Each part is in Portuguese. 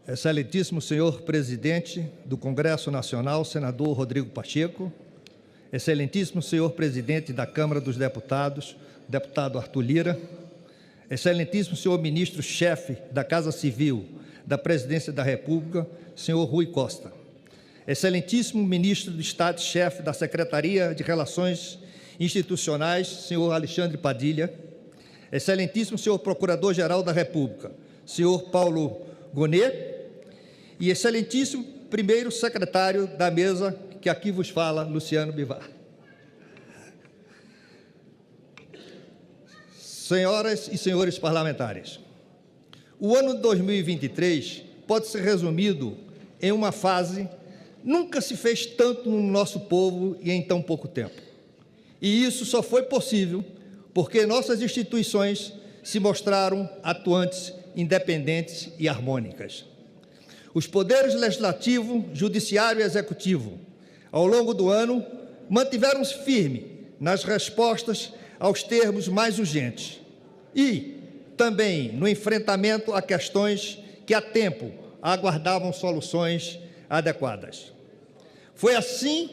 Excelentíssimo senhor presidente do Congresso Nacional, senador Rodrigo Pacheco, excelentíssimo senhor presidente da Câmara dos Deputados, deputado Arthur Lira, excelentíssimo senhor ministro-chefe da Casa Civil da Presidência da República, senhor Rui Costa, excelentíssimo ministro de Estado-chefe da Secretaria de Relações Institucionais, senhor Alexandre Padilha, excelentíssimo senhor Procurador-Geral da República, senhor Paulo Gonet, e excelentíssimo primeiro secretário da mesa, que aqui vos fala, Luciano Bivar. Senhoras e senhores parlamentares, o ano de 2023 pode ser resumido em uma fase nunca se fez tanto no nosso povo e em tão pouco tempo. E isso só foi possível porque nossas instituições se mostraram atuantes, independentes e harmônicas. Os poderes legislativo, judiciário e executivo, ao longo do ano, mantiveram-se firmes nas respostas aos termos mais urgentes e também no enfrentamento a questões que há tempo aguardavam soluções adequadas. Foi assim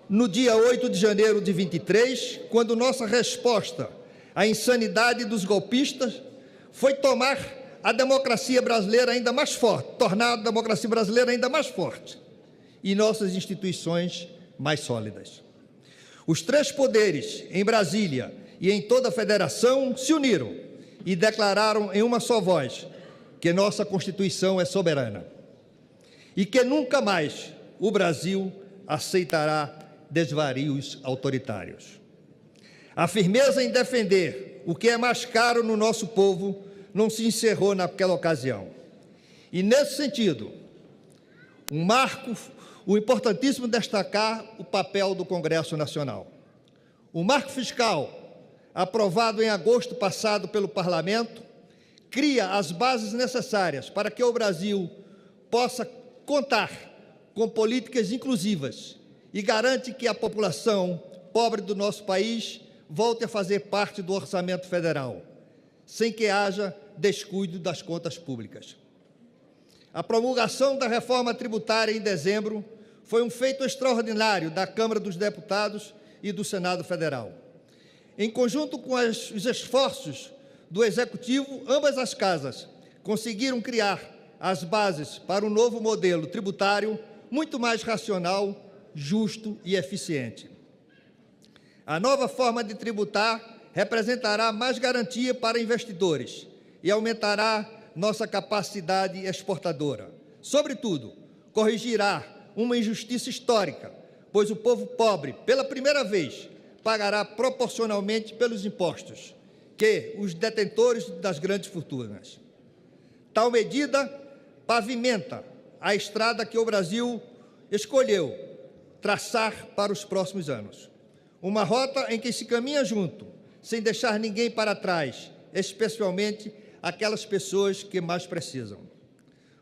no dia 8 de janeiro de 23, quando nossa resposta à insanidade dos golpistas foi tomar a democracia brasileira ainda mais forte, tornar a democracia brasileira ainda mais forte e nossas instituições mais sólidas. Os três poderes, em Brasília e em toda a federação, se uniram e declararam em uma só voz que nossa Constituição é soberana e que nunca mais o Brasil aceitará desvarios autoritários. A firmeza em defender o que é mais caro no nosso povo não se encerrou naquela ocasião. E, nesse sentido, o importantíssimo destacar o papel do Congresso Nacional. O marco fiscal, aprovado em agosto passado pelo Parlamento, cria as bases necessárias para que o Brasil possa contar com políticas inclusivas e garante que a população pobre do nosso país volte a fazer parte do orçamento federal, sem que haja descuido das contas públicas. A promulgação da reforma tributária em dezembro foi um feito extraordinário da Câmara dos Deputados e do Senado Federal. Em conjunto com os esforços do Executivo, ambas as casas conseguiram criar as bases para um novo modelo tributário muito mais racional, justo e eficiente. A nova forma de tributar representará mais garantia para investidores e aumentará nossa capacidade exportadora. Sobretudo, corrigirá uma injustiça histórica, pois o povo pobre, pela primeira vez, pagará proporcionalmente pelos impostos que os detentores das grandes fortunas. Tal medida pavimenta a estrada que o Brasil escolheu traçar para os próximos anos. Uma rota em que se caminha junto, sem deixar ninguém para trás, especialmente aquelas pessoas que mais precisam.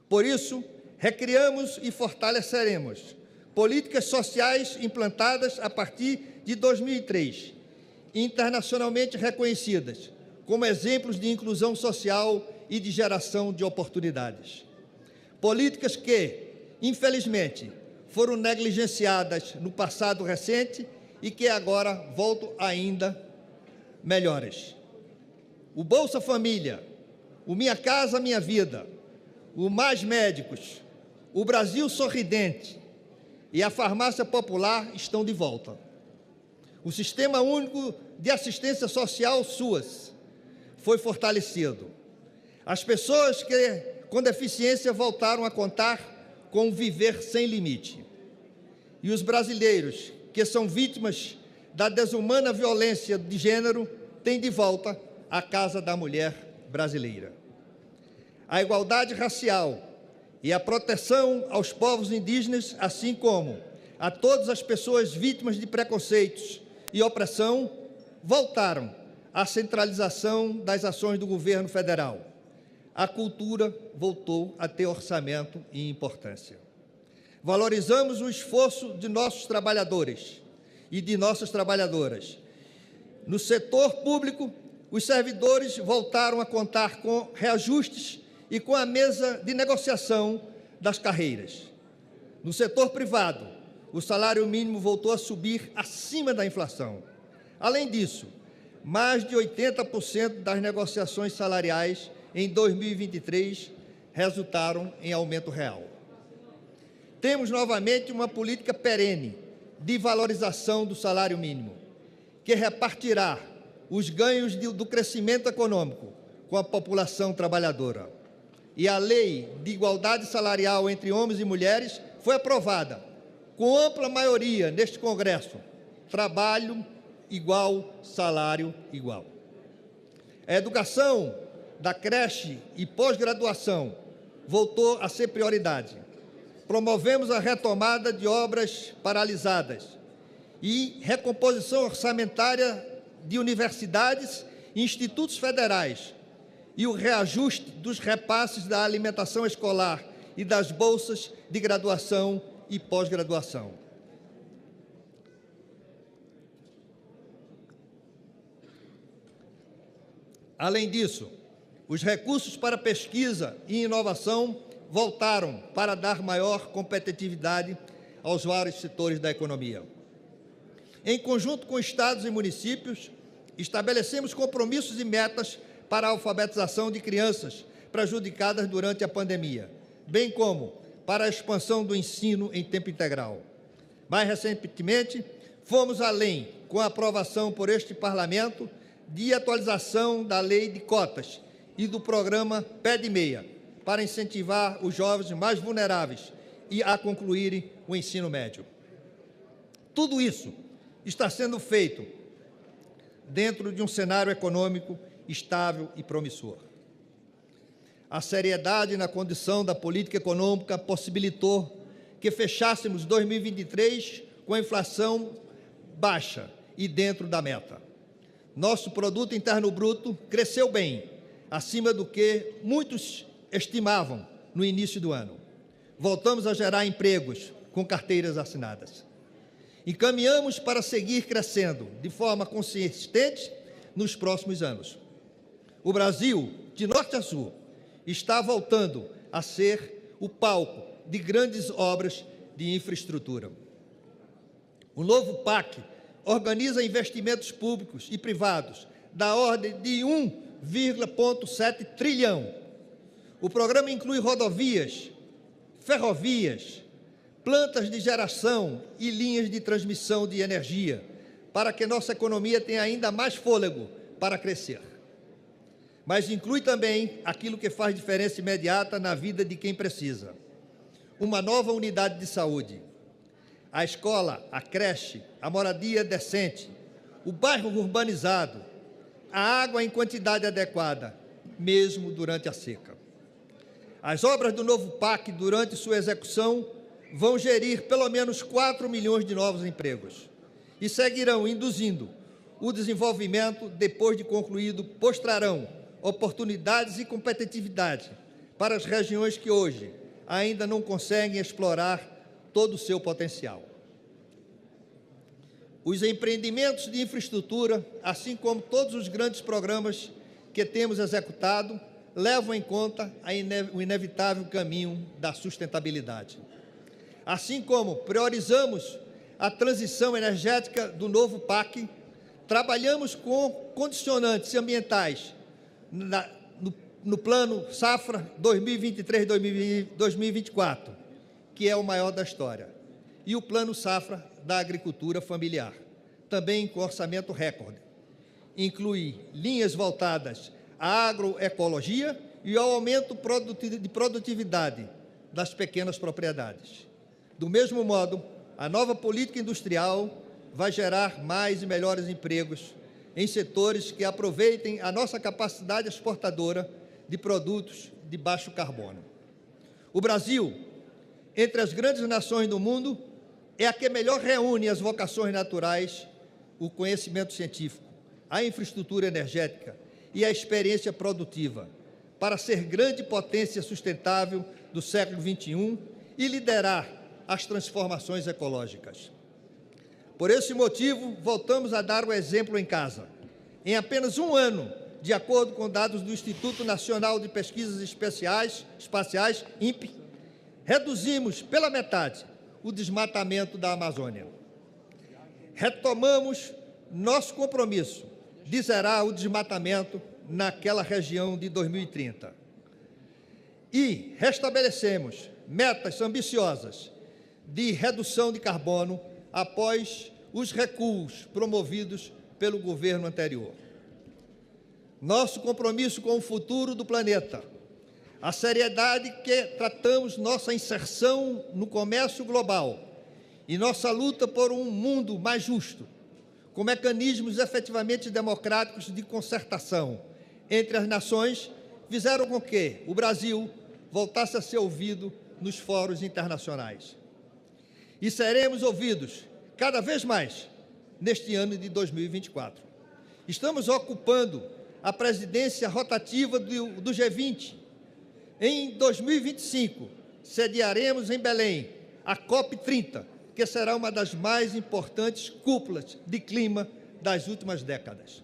Por isso, recriamos e fortaleceremos políticas sociais implantadas a partir de 2003, internacionalmente reconhecidas como exemplos de inclusão social e de geração de oportunidades. Políticas que, infelizmente, foram negligenciadas no passado recente e que agora voltam ainda melhores. O Bolsa Família, o Minha Casa Minha Vida, o Mais Médicos, o Brasil Sorridente e a Farmácia Popular estão de volta. O Sistema Único de Assistência Social, SUAS, foi fortalecido. As pessoas com deficiência voltaram a contar com um viver sem limite. E os brasileiros que são vítimas da desumana violência de gênero têm de volta a Casa da Mulher brasileira. A igualdade racial e a proteção aos povos indígenas, assim como a todas as pessoas vítimas de preconceitos e opressão, voltaram à centralização das ações do governo federal. A cultura voltou a ter orçamento e importância. Valorizamos o esforço de nossos trabalhadores e de nossas trabalhadoras. No setor público, os servidores voltaram a contar com reajustes e com a mesa de negociação das carreiras. No setor privado, o salário mínimo voltou a subir acima da inflação. Além disso, mais de 80% das negociações salariais em 2023 resultaram em aumento real. Temos novamente uma política perene de valorização do salário mínimo, que repartirá os ganhos do crescimento econômico com a população trabalhadora. E a Lei de Igualdade Salarial entre Homens e Mulheres foi aprovada com ampla maioria neste Congresso. Trabalho igual, salário igual. A educação da creche e pós-graduação voltou a ser prioridade. Promovemos a retomada de obras paralisadas e recomposição orçamentária de universidades e institutos federais e o reajuste dos repasses da alimentação escolar e das bolsas de graduação e pós-graduação. Além disso, os recursos para pesquisa e inovação voltaram para dar maior competitividade aos vários setores da economia. Em conjunto com estados e municípios, estabelecemos compromissos e metas para a alfabetização de crianças prejudicadas durante a pandemia, bem como para a expansão do ensino em tempo integral. Mais recentemente, fomos além com a aprovação por este Parlamento de atualização da Lei de Cotas e do programa Pé de Meia, para incentivar os jovens mais vulneráveis a concluírem o ensino médio. Tudo isso está sendo feito dentro de um cenário econômico estável e promissor. A seriedade na condução da política econômica possibilitou que fechássemos 2023 com a inflação baixa e dentro da meta. Nosso produto interno bruto cresceu bem, acima do que muitos estimavam no início do ano. Voltamos a gerar empregos com carteiras assinadas. Encaminhamos para seguir crescendo de forma consistente nos próximos anos. O Brasil, de norte a sul, está voltando a ser o palco de grandes obras de infraestrutura. O novo PAC organiza investimentos públicos e privados da ordem de 1,7 trilhão. O programa inclui rodovias, ferrovias, plantas de geração e linhas de transmissão de energia, para que nossa economia tenha ainda mais fôlego para crescer. Mas inclui também aquilo que faz diferença imediata na vida de quem precisa. Uma nova unidade de saúde, a escola, a creche, a moradia decente, o bairro urbanizado, a água em quantidade adequada, mesmo durante a seca. As obras do novo PAC, durante sua execução, vão gerir pelo menos 4 milhões de novos empregos e seguirão induzindo o desenvolvimento depois de concluído, postrarão oportunidades e competitividade para as regiões que hoje ainda não conseguem explorar todo o seu potencial. Os empreendimentos de infraestrutura, assim como todos os grandes programas que temos executado, levam em conta o inevitável caminho da sustentabilidade. Assim como priorizamos a transição energética do novo PAC, trabalhamos com condicionantes ambientais no Plano Safra 2023-2024, que é o maior da história, e o Plano Safra da Agricultura Familiar, também com orçamento recorde. Inclui linhas voltadas à agroecologia e ao aumento de produtividade das pequenas propriedades. Do mesmo modo, a nova política industrial vai gerar mais e melhores empregos em setores que aproveitem a nossa capacidade exportadora de produtos de baixo carbono. O Brasil, entre as grandes nações do mundo, é a que melhor reúne as vocações naturais, o conhecimento científico, a infraestrutura energética e a experiência produtiva, para ser grande potência sustentável do século XXI e liderar as transformações ecológicas. Por esse motivo, voltamos a dar o exemplo em casa. Em apenas um ano, de acordo com dados do Instituto Nacional de Pesquisas Espaciais, INPE, reduzimos pela metade o desmatamento da Amazônia. Retomamos nosso compromisso de zerar o desmatamento naquela região de 2030. E restabelecemos metas ambiciosas de redução de carbono após os recuos promovidos pelo governo anterior. Nosso compromisso com o futuro do planeta, a seriedade que tratamos nossa inserção no comércio global e nossa luta por um mundo mais justo, com mecanismos efetivamente democráticos de concertação entre as nações, fizeram com que o Brasil voltasse a ser ouvido nos fóruns internacionais. E seremos ouvidos cada vez mais neste ano de 2024. Estamos ocupando a presidência rotativa do G20. Em 2025, sediaremos em Belém a COP30, que será uma das mais importantes cúpulas de clima das últimas décadas.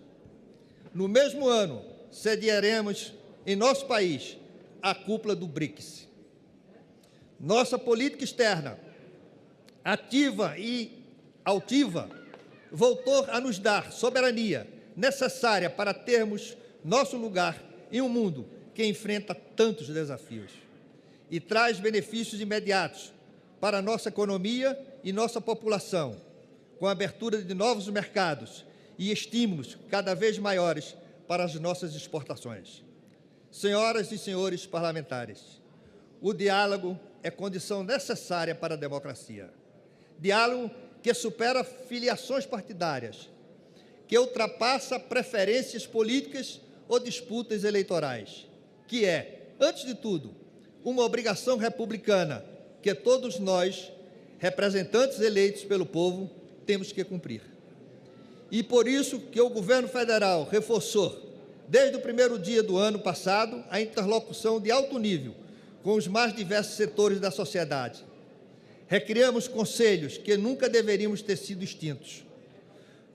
No mesmo ano, sediaremos em nosso país a cúpula do BRICS. Nossa política externa, ativa e altiva, voltou a nos dar soberania necessária para termos nosso lugar em um mundo que enfrenta tantos desafios e traz benefícios imediatos para a nossa economia e nossa população, com a abertura de novos mercados e estímulos cada vez maiores para as nossas exportações. Senhoras e senhores parlamentares, o diálogo é condição necessária para a democracia. Diálogo que supera filiações partidárias, que ultrapassa preferências políticas ou disputas eleitorais, que é, antes de tudo, uma obrigação republicana que todos nós, representantes eleitos pelo povo, temos que cumprir. E por isso que o governo federal reforçou, desde o primeiro dia do ano passado, a interlocução de alto nível com os mais diversos setores da sociedade. Recriamos conselhos que nunca deveríamos ter sido extintos.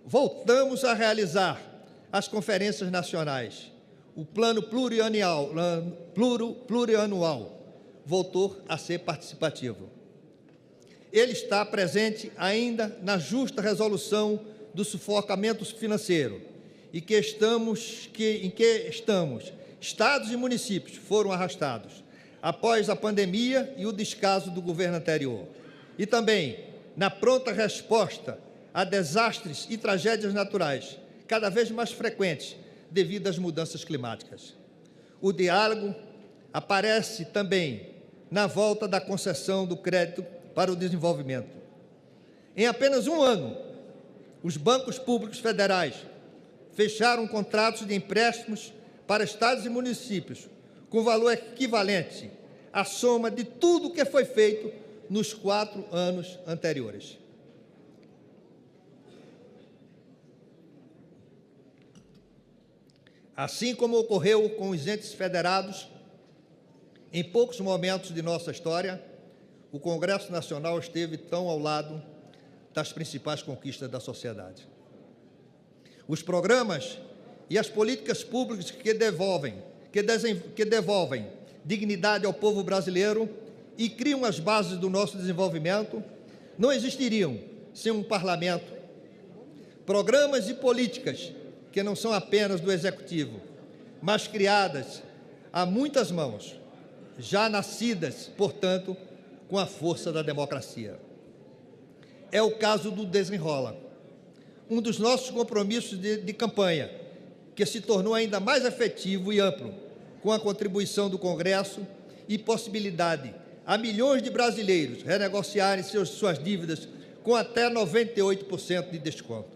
Voltamos a realizar as conferências nacionais. O plano plurianual voltou a ser participativo. Ele está presente ainda na justa resolução do sufocamento financeiro em que estamos, estados e municípios foram arrastados após a pandemia e o descaso do governo anterior. E também na pronta resposta a desastres e tragédias naturais, cada vez mais frequentes devido às mudanças climáticas. O diálogo aparece também na volta da concessão do crédito para o desenvolvimento. Em apenas um ano, os bancos públicos federais fecharam contratos de empréstimos para estados e municípios com valor equivalente à soma de tudo o que foi feito nos 4 anos anteriores. Assim como ocorreu com os entes federados, em poucos momentos de nossa história, o Congresso Nacional esteve tão ao lado das principais conquistas da sociedade. Os programas e as políticas públicas que devolvem dignidade ao povo brasileiro e criam as bases do nosso desenvolvimento não existiriam sem um parlamento. Programas e políticas que não são apenas do Executivo, mas criadas a muitas mãos, já nascidas, portanto, com a força da democracia. É o caso do Desenrola, um dos nossos compromissos de campanha, que se tornou ainda mais efetivo e amplo, com a contribuição do Congresso e possibilidade a milhões de brasileiros renegociarem suas dívidas com até 98% de desconto.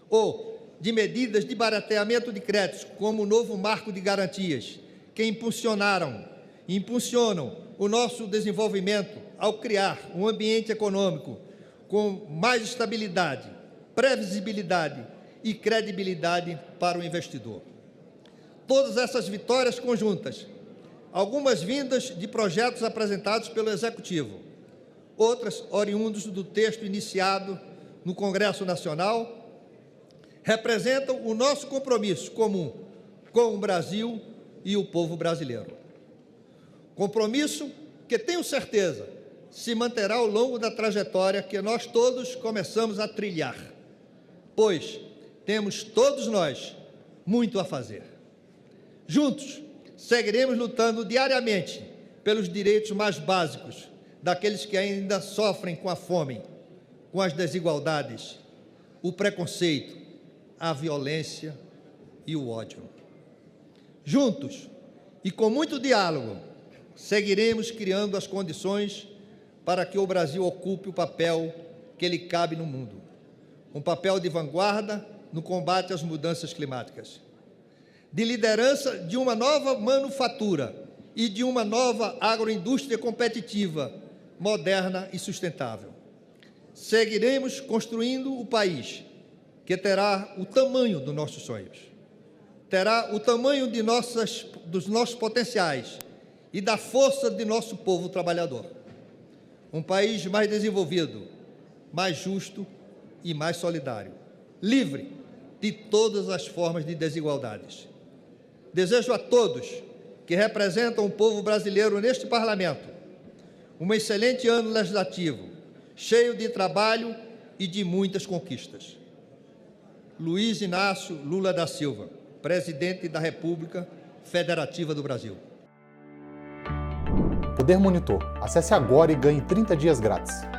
Ou de medidas de barateamento de créditos, como o novo marco de garantias, que impulsionam o nosso desenvolvimento ao criar um ambiente econômico com mais estabilidade, previsibilidade e credibilidade para o investidor. Todas essas vitórias conjuntas, algumas vindas de projetos apresentados pelo Executivo, outras oriundos do texto iniciado no Congresso Nacional, representam o nosso compromisso comum com o Brasil e o povo brasileiro. Compromisso que, tenho certeza, se manterá ao longo da trajetória que nós todos começamos a trilhar, pois temos todos nós muito a fazer. Juntos, seguiremos lutando diariamente pelos direitos mais básicos daqueles que ainda sofrem com a fome, com as desigualdades, o preconceito, a violência e o ódio. Juntos e com muito diálogo, seguiremos criando as condições para que o Brasil ocupe o papel que lhe cabe no mundo, um papel de vanguarda no combate às mudanças climáticas, de liderança de uma nova manufatura e de uma nova agroindústria competitiva, moderna e sustentável. Seguiremos construindo o país que terá o tamanho dos nossos sonhos, terá o tamanho dos nossos potenciais e da força de nosso povo trabalhador. Um país mais desenvolvido, mais justo e mais solidário, livre de todas as formas de desigualdades. Desejo a todos que representam o povo brasileiro neste Parlamento um excelente ano legislativo, cheio de trabalho e de muitas conquistas. Luiz Inácio Lula da Silva, Presidente da República Federativa do Brasil. Poder Monitor. Acesse agora e ganhe 30 dias grátis.